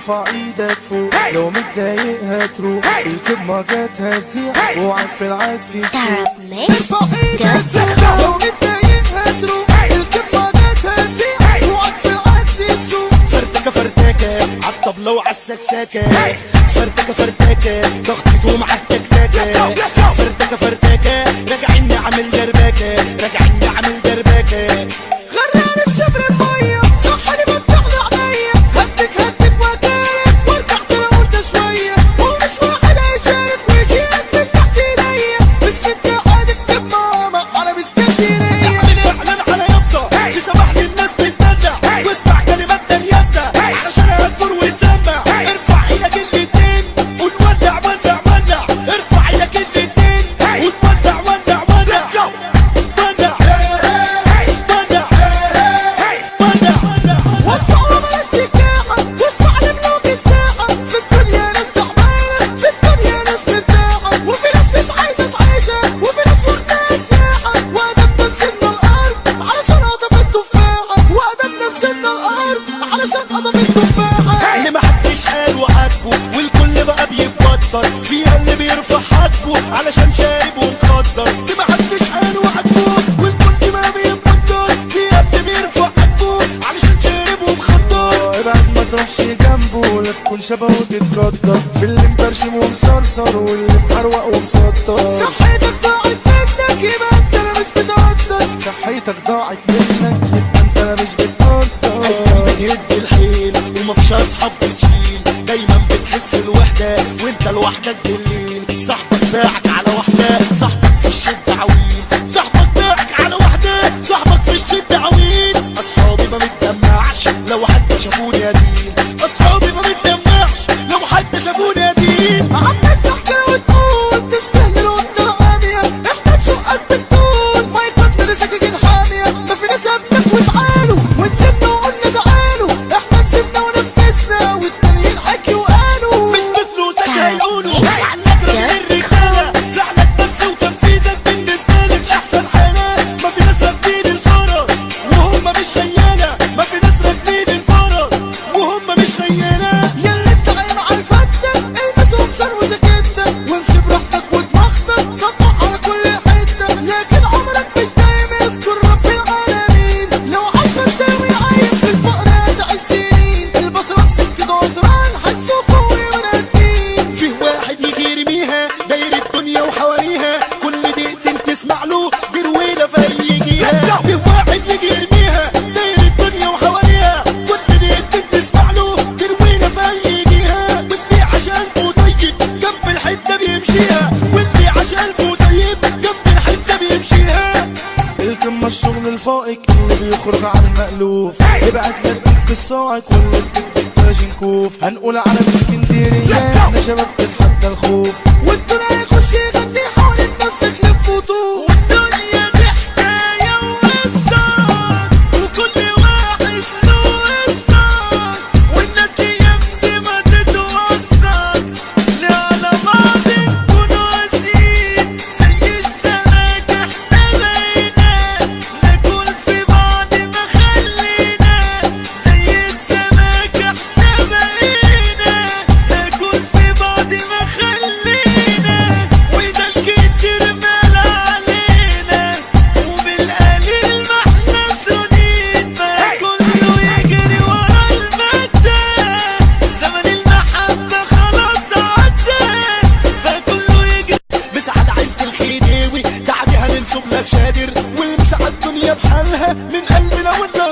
ارفع ايدك فوق لو متضايق هتروح ركب موجات هتزيح اوعك في العكس تسوق. ارفع ايدك فوق لو متضايق هتروح ركب موجات هتزيح اوعك في العكس تسوق. فرتكة فرتكة عالطبلة وعالسكسكة، فرتكة فرتكة ضغطته مع التكتكة، فرتكة فرتكة راجعين نعمل دربكة، راجعين نعمل دربكة. غرقاني بشبر المية صحني فتحلي عينيا، هدك واتارك وارجع تقول ده شوية، ومش واحد هيشارك ويشيلك من تحت ايديا، باسم اتحاد اكتب ماما على باسكندرية. اعلن على يافطة في سماح للناس تتدلع، واسمع كلماتنا اليافطة علشان هتدور وتسمع. ارفع ايدك الاتنين ونولع ولع ولع، ارفع ايدك الاتنين ونولع ولع ولع. وسعوا بلاش تكاحة واسمع لملوك الساحة، في الدنيا ناس تعبانة في الدنيا ناس مرتاحة، وفي ناس مش عايزة تعيشها وفي ناس واخداها سياحة، وأدب نزلنا الأرض علشان قطف التفاحة، وأدب نزلنا الأرض علشان قطف التفاحة. اللي محدش قال وعاتبه والكل بقى بيتبطل، فيها اللي بيرفع حاجبه علشان شارب ومخدر. اللي محدش قال وعاتبه والكل بقى بيتبطل، فيها اللي بيرفع حاجبه علشان شارب ومخدر. ابعد ما تروحش جنبه لا تكون شبهه وتتقدر، في اللي مبرشم ومصرصر واللي محروق ومسطر. صحتك ضاعت منك يبقى انت مش بتقدر، صحتك ضاعت منك يبقى انت مش بتقدر. ايام بتهد الحيل ومفيش اصحاب بتشيل، دايما بتحس الوحدة وانت لوحدك بالليل. صاحبك باعك على واحدة، صاحبك في الشدة عويل، صاحبك باعك على واحدة، صاحبك في الشدة عويل. اصحابي ما متدمعش لو حد شافوني يدين، اصحابي ما متدمعش لو حد شافوني يدين. عمال تحكي وتقول تستاهل وانت العامية، احنا تشقك بالطول ما يقدر سكاكين حامية، ما في ناس قبلك وتعالوا ونسيبنا وقلنا تعالوا، احنا نسيبنا ونفذنا والتانيين حكي وقالوا. مش بفلوسك هيقولوا عنك رمي الرجالة، زعلك بس وتنفيذك بالنسبة لك احسن حالة. ما في ناس راكبين الفرس وهم مش خيالة، ما في ناس راكبين الفرس وهم مش خيالة. ياللي انت غايب على الفتة البس قمصان وجاكيتة وامشي براحتك ودماغتك صبح على كل حتة، لكن عمرك مش دايم يذكر رب العالمين. لو عارفة تداوي عايم في الفقر هتعيش سنين، البطران سكة قطران حسوا فوق ونادين. فيه واحد يجي يرميها داير الدنيا وحواليها، كل دقيقتين تسمع له جرويلة فيجيها. فيه واحد يجي يرميها داير الدنيا وحواليها، كل دقيقتين تسمع له جرويلة فيجيها. واللي عشان طيب جنب الحتة بيمشيها، واللي عشان طيب جنب الحتة بيمشيها. الكم الشغل الفائق اللي بيخرج عن المألوف، ابعت لك الصاعق واللي بتكتب كوف. هنقول على اسكندرية احنا شباب تتحدى الخوف، والدنيا يخش يغني حوالين نفسك لف وطوف. والدنيا دي حكاية وقصة وكل واحد له قصة، والناس دي يمكن ما تتوصل لا على بعض نكونوا قاسيين زي السمك. احنا بقينا ناكل في بعض ما خلينا زي السمك، احنا بقينا ناكل في بعض ما خلينا. وده الكتير مال علينا وبالقليل ما احنا سنين، بقى كله يجري ورا المادة، زمن المحبة خلاص عدى، بقى كله يجري. بسعد عيلة الخديوي تعالي هننسب لك شادر، والمسعد الدنيا بحالها من قلبنا والنار.